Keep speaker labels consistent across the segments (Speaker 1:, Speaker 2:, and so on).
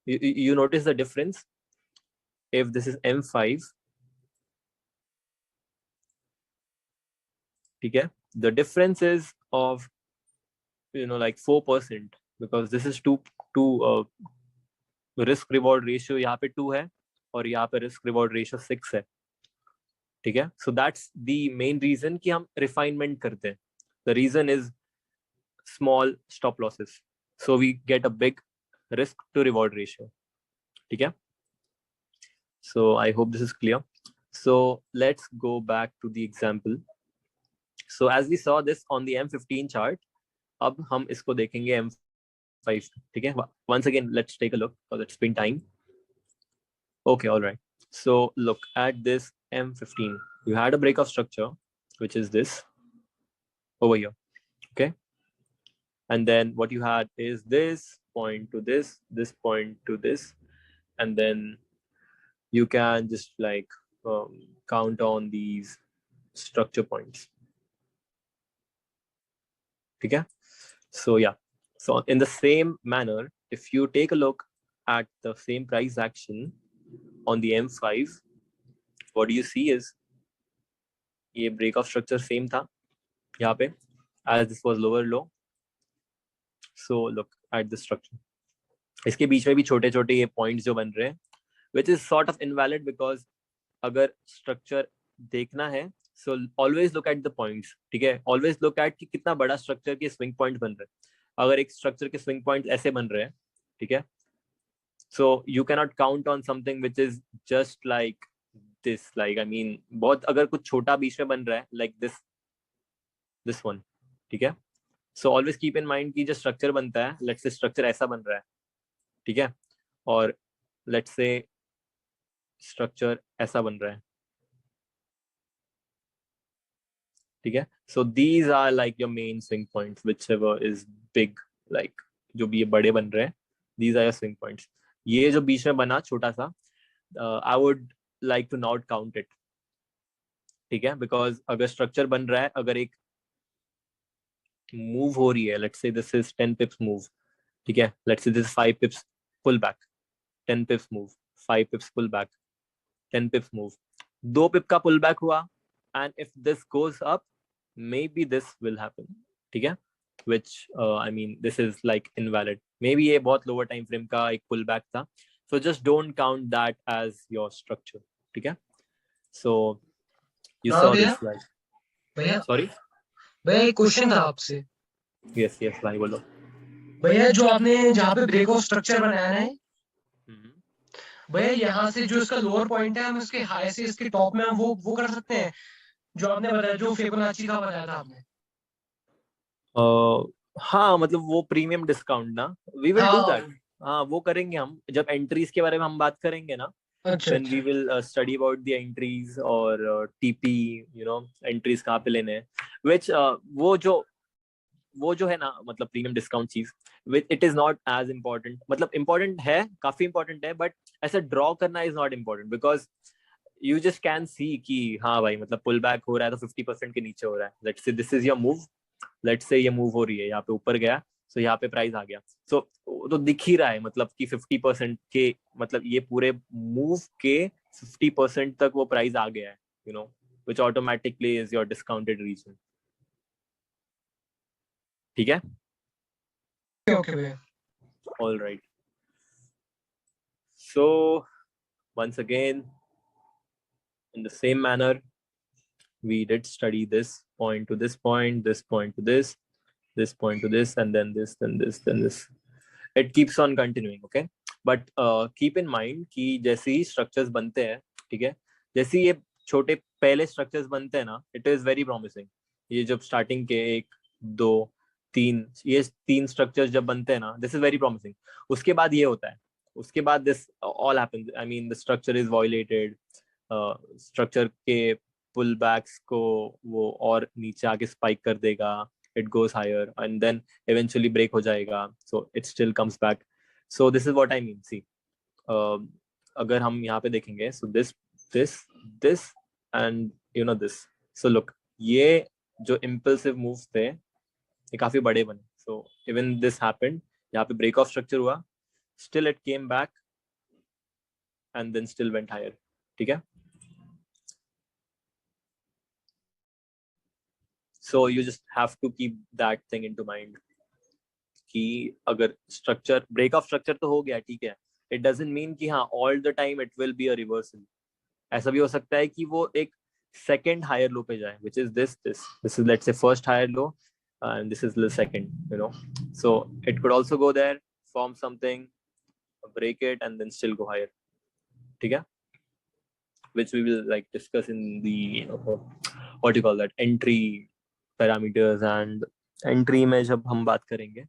Speaker 1: You notice the difference. If this is M5, okay, the difference is of like 4%, because this is two risk reward ratio यहाँ पे 2 है और यहाँ पे risk reward ratio 6 है, ठीक है. So that's the main reason कि हम refinement करते हैं. The reason is small stop losses, so we get a big risk to reward ratio, ठीक है. So I hope this is clear. So let's go back to the example. So as we saw this on the M15 chart, अब हम इसको देखेंगे M5, ठीक है. Once again, let's take a look because it's been time. Okay, all right. So look at this M15. You had a breakout structure, which is this over here, okay. And then what you had is this point to this point to this, and then you can just like count on these structure points, okay. So yeah, so in the same manner, if you take a look at the same price action on the M5, what do you see is ये breakout structure same था यहाँ पे, as this was lower low. So look at the structure. इसके बीच में भी छोटे छोटे ये points जो बन रहे हैं, which is sort of invalid, because अगर structure देखना है, so always look at the points, ठीक है. Always look at कि कितना बड़ा structure के swing points बन रहे हैं. अगर एक structure के swing points ऐसे बन रहे हैं, ठीक है, so you cannot count on something which is just like this, like I mean बहुत अगर कुछ छोटा बीच में बन रहा है like this one, ठीक है. So always keep in mind कि जो structure बनता है, let's say structure ऐसा बन रहा है, ठीक है, और let's say structure ऐसा बन रहा है, ठीक है. So these are like your main swing points, whichever is big, like जो भी ये बड़े बन रहे हैं, these are your swing points. ये जो बीच में बना छोटा सा, I would like to not count it, ठीक है, because अगर structure बन रहा है, अगर एक move हो रही है, let's say this is 10 pips move, ठीक है, let's say this is 5 pips pull back, 10 pips move, 5 pips pull back, 10 pips move, 2 pip का pull back हुआ, and if this goes up, maybe this will happen, ठीक है, which I mean this is like invalid. Maybe ये बहुत lower time frame का एक pull back था, so just don't count that as your structure, ठीक है. So you saw this slide.
Speaker 2: भैया
Speaker 1: Sorry.
Speaker 2: भैया एक क्वेश्चन था आपसे.
Speaker 1: Yes भाई बोलो.
Speaker 2: भैया जो आपने जहाँ पे ब्रेकआउट स्ट्रक्चर बनाया है, भैया यहाँ से जो इसका लोअर पॉइंट है, हम इसके हाई से इसके टॉप में हम वो कर सकते हैं जो आपने बताया, जो फिबोनाची का बताया था आपने.
Speaker 1: हाँ, मतलब वो प्रीमियम डिस्काउंट ना, वी विल डू दैट. हाँ, वो करेंगे हम जब एंट्रीज के बारे में हम बात करेंगे ना. When we will study about the entries or TP, entries कहाँ पे लेने हैं, which वो जो है ना, मतलब प्रीमियम डिस्काउंट चीज, it is not as important. मतलब इम्पोर्टेंट है, काफी इम्पोर्टेंट है, बट ऐसा ड्रॉ करना is not important, because you just can see कि हाँ भाई, मतलब पुल बैक हो रहा है तो 50% के नीचे हो रहा है. Let's say this is your move, let's say ये मूव हो रही है, यहाँ पे ऊपर गया, सो यहाँ पे प्राइस आ गया, सो तो दिख ही रहा है मतलब कि 50% के, मतलब ये पूरे मूव के 50% तक वो प्राइस आ गया है, which automatically is your discounted region, ठीक है.
Speaker 2: ओके भैया.
Speaker 1: All right. So once again, in the same manner, we did study this point to this point, this point to this point to this, and then this, then this, then this. It keeps on continuing, okay? But keep in mind कि जैसे ही structures बनते हैं, ठीक है, जैसे ये छोटे पहले structures बनते हैं ना, it is very promising. ये जब starting के 1 2 3 ये 3 structures जब बनते हैं ना, this is very promising. उसके बाद ये होता है, उसके बाद this all happens. I mean the structure is violated, structure के pullbacks को वो और नीचे आके spike कर देगा, it goes higher and then eventually break हो जाएगा, so it still comes back. So this is what I mean. See, अगर हम यहाँ पे देखेंगे, so this and this. So look, ये जो impulsive moves थे, ये काफी बड़े बने. So even this happened, यहाँ पे break off structure हुआ, still it came back and then still went higher. ठीक है? So you just have to keep that thing into mind कि अगर structure break of structure तो हो गया, ठीक है, it doesn't mean कि हाँ all the time it will be a reversal. ऐसा भी हो सकता है कि वो एक second higher low पे जाए, which is this is let's say first higher low and this is the second, you know. So it could also go there, form something, break it and then still go higher. ठीक है? Which we will like discuss in the, you know, what do you call that, entry parameters, and entry में जब हम बात करेंगे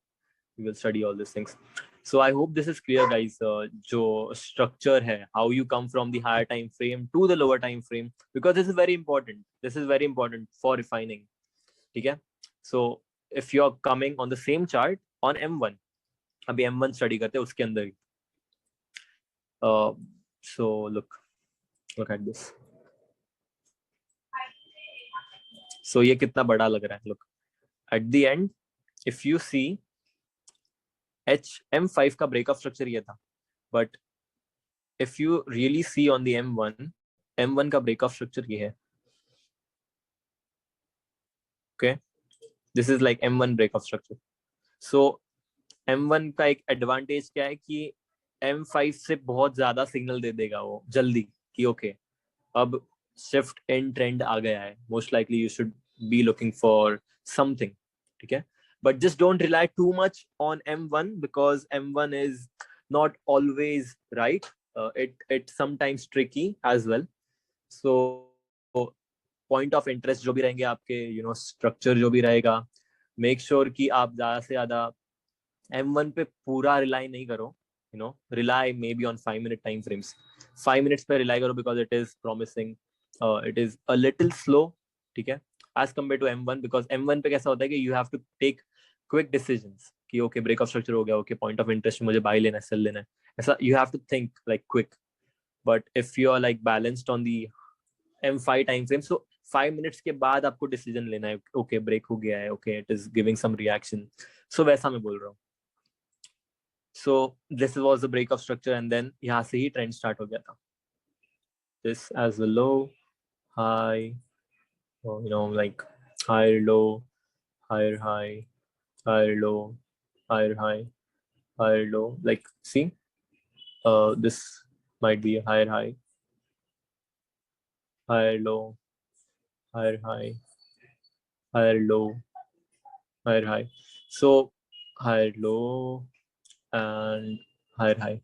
Speaker 1: we will study all these things. So I hope this is clear, guys. जो structure है, how you come from the higher time frame to the lower time frame, because this is very important. This is very important for refining. ठीक है? So if you are coming on the same chart on M1, अभी M1 study करते हैं उसके अंदर ही. So look at this. So ये कितना बड़ा लग रहा है. Look at the end, if you see M5 का breakup structure ये था, but if you really see on the M1 का breakup structure ये है. Okay, this is like M1 breakup structure. So M1 का एक advantage क्या है कि M5 से बहुत ज्यादा सिग्नल दे देगा वो जल्दी कि ओके अब शिफ्ट इन ट्रेंड आ गया है, most likely you should be looking for something. ठीक है, but just don't rely too much on M1 because M1 is not always right. It's sometimes tricky as well. So point of interest जो भी रहेंगे आपके, you know, structure जो भी रहेगा, make sure कि आप ज़्यादा से ज़्यादा M1 पे पूरा rely नहीं करो. You know, rely maybe on 5-minute time frames. 5 minutes पे rely करो because it is promising. It is a little slow. ठीक है, as compared to M1 because M1 पे कैसा होता है कि you have to take quick decisions कि okay break of structure हो गया, okay point of interest मुझे buy लेना है, sell लेना है, ऐसा you have to think like quick. But if you are like balanced on the M5 time frame, so 5 minutes के बाद आपको decision लेना है, okay break हो गया है, okay it is giving some reaction. So वैसा मैं बोल रहा हूँ. So this was the break of structure and then यहाँ से ही trend start हो गया था. This as the low, high, or, you know, like higher low, higher high, higher low, higher high, higher low. Like see, this might be a higher high, higher low, higher high, higher low, higher high. So higher low and higher high.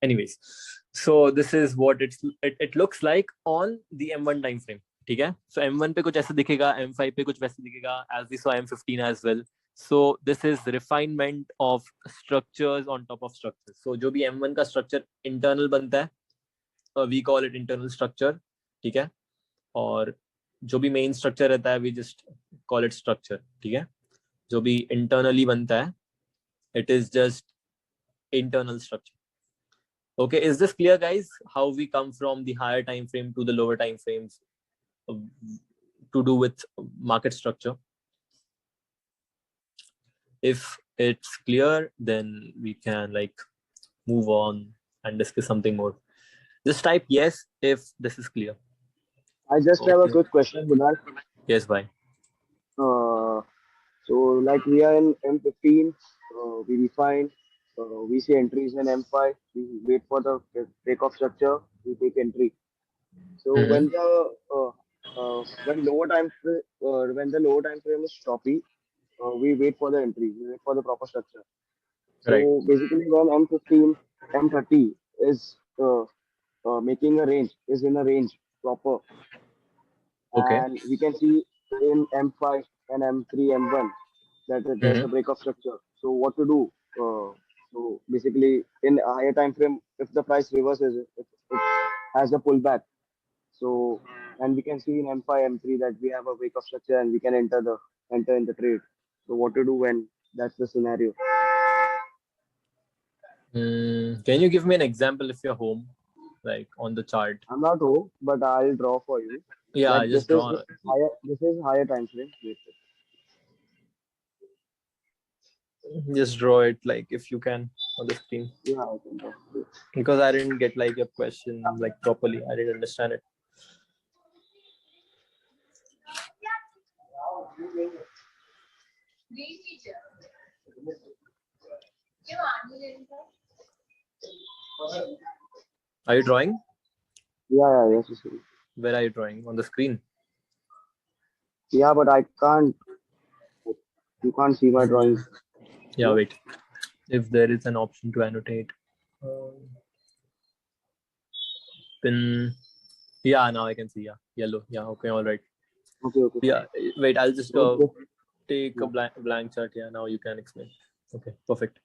Speaker 1: Anyways, so this is what it looks like on the M1 time frame. ठीक है, so M1 पे कुछ ऐसा दिखेगा, M5 पे कुछ वैसा दिखेगा, as we saw M15 as well. So this is refinement of structures on top of structures. So जो भी M1 का structure internal बनता है, we call it internal structure. ठीक है, और जो भी main structure रहता है, we just call it structure. ठीक है, जो भी internally बनता है, it is just internal structure. Okay, is this clear, guys? How we come from the higher time frame to the lower time frames to do with market structure? If it's clear, then we can like move on and discuss something more. Just type yes if this is clear.
Speaker 3: I just have a quick question, Kunal.
Speaker 1: Yes, bye.
Speaker 3: So like we are in M15, we refine, we see entries in M5, we wait for the breakoff structure, we take entry. So when the lower time frame is choppy, we wait for the entry, we wait for the proper structure. So
Speaker 1: Right.
Speaker 3: basically when M15, M30 is making a range, is in a range proper.
Speaker 1: Okay.
Speaker 3: And we can see in M5 and M3, M1 that there's a breakoff structure. So what to do? So basically in a higher time frame, if the price reverses, it has a pullback. So and we can see in M5, M3 that we have a breakoff structure and we can enter in the trade. So what to do when that's the scenario?
Speaker 1: Can you give me an example if you're home, like on the chart?
Speaker 3: I'm not home, but I'll draw for you.
Speaker 1: Yeah,
Speaker 3: Like
Speaker 1: just draw.
Speaker 3: This is higher time frame.
Speaker 1: Just draw it like if you can on the screen.
Speaker 3: Yeah, I can draw.
Speaker 1: Because I didn't get like your question like properly. I didn't understand it. Are you drawing?
Speaker 3: Yeah, yes.
Speaker 1: Where are you drawing? On the screen?
Speaker 3: Yeah, but I can't. You can't see my drawings.
Speaker 1: Yeah, wait. If there is an option to annotate. Pin. Yeah, now I can see. Yeah, yellow. Yeah, okay, all right.
Speaker 3: Okay.
Speaker 1: Yeah, wait. I'll just
Speaker 3: Okay.
Speaker 1: take a blank chart. Yeah, now you can explain. Okay, perfect.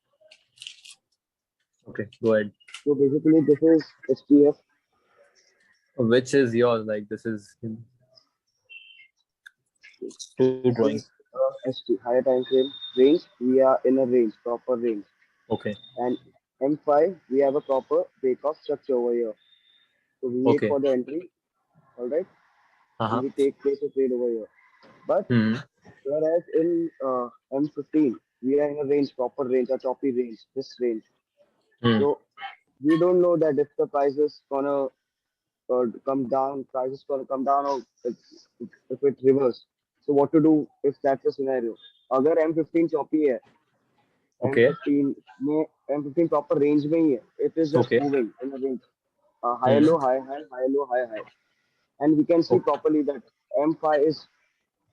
Speaker 1: Okay, go ahead.
Speaker 3: So basically, this is HTF.
Speaker 1: Which is yours? Like this is two drawings.
Speaker 3: ST, higher time frame range. We are in a range, proper range.
Speaker 1: Okay.
Speaker 3: And M5, we have a proper break-off structure over here. So we wait for the entry, all right? And we take place a trade over here. But whereas in M15, we are in a range, proper range, a choppy range, this range. So we don't know that if the price is gonna come down, prices gonna come down, or if it reverse. So what to do if that's the scenario? अगर M15 choppy है, M15 में M15 proper range में ही है, it is just moving in a range, high low, high high, high low, high high, and we can see properly that M5 is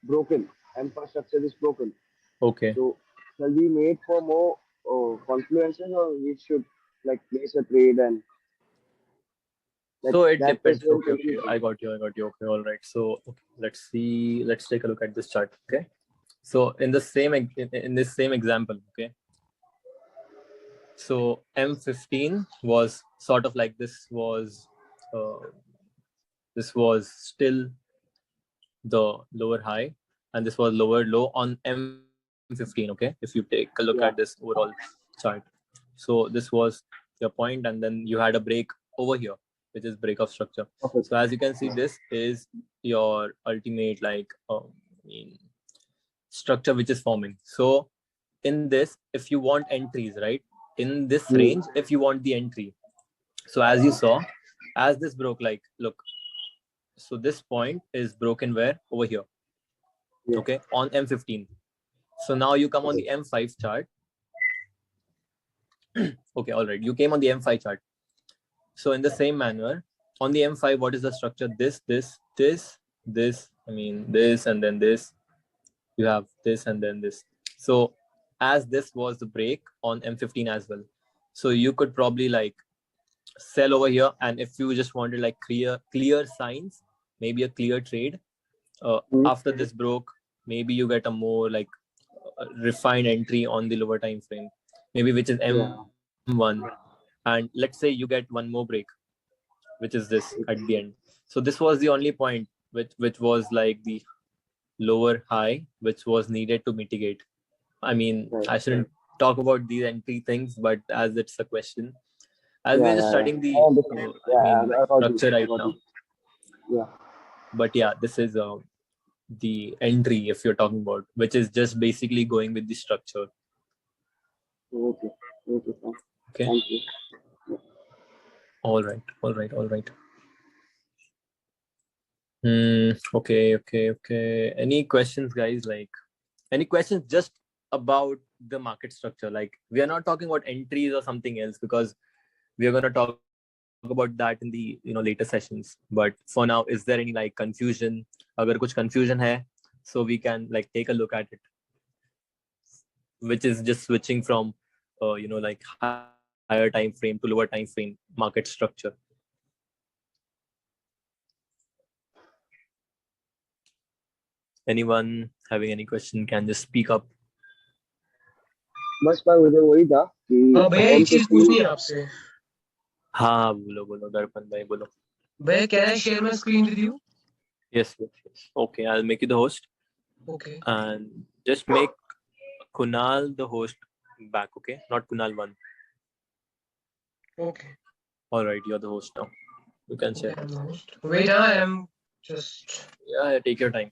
Speaker 3: broken, M5 structure is broken.
Speaker 1: Okay.
Speaker 3: So shall we wait for more confluences, or we should like place a trade and?
Speaker 1: So it depends. Okay, I got you. Okay, all right. So okay, let's see. Let's take a look at this chart. Okay. So in this same example, okay. So M15 was sort of like this was still the lower high, and this was lower low on M15. Okay, if you take a look at this overall chart. So this was your point, and then you had a break over here, which is break of structure. Okay. So as you can see, this is your ultimate structure which is forming. So in this, if you want entries, right, in this range, if you want the entry, so as you saw, as this broke, like look, so this point is broken where? Over here. Okay, on M15. So now you come on the M5 chart. Okay, all right, you came on the M5 chart. So in the same manner, on the M5, what is the structure? This, I mean this, and then this. You have this and then this. So as this was the break on M15 as well. So you could probably like sell over here, and if you just wanted like clear signs, maybe a clear trade, after this broke, maybe you get a more like refined entry on the lower time frame, maybe which is M1, and let's say you get one more break, which is this at the end. So this was the only point which was like the lower high, which was needed to mitigate. I mean, I shouldn't talk about these entry things, but as it's a question, as we're just studying the structure right now.
Speaker 3: Yeah.
Speaker 1: But yeah, this is the entry, if you're talking about, which is just basically going with the structure.
Speaker 3: Okay.
Speaker 1: Okay.
Speaker 3: Thank you.
Speaker 1: All right. Okay. Any questions, guys? Like, any questions just about the market structure? Like, we are not talking about entries or something else, because we are going to talk about that in the later sessions. But for now, is there any like confusion? Agar kuch confusion hai, so we can like take a look at it, which is just switching from like higher time frame to lower time frame market structure. Anyone having any question can just speak up.
Speaker 3: बस पर मुझे वही था कि
Speaker 2: भैया एक चीज पूछनी है आपसे.
Speaker 1: हाँ बोलो दर्पण भाई बोलो.
Speaker 2: भैया, can I share my screen with you?
Speaker 1: Yes. Okay, I'll make you the host.
Speaker 2: Okay.
Speaker 1: And just make Kunal the host back, okay? Not Kunal 1.
Speaker 2: Okay.
Speaker 1: All right, you're the host now. You can share.
Speaker 2: Wait, I am just...
Speaker 1: Yeah, take your time.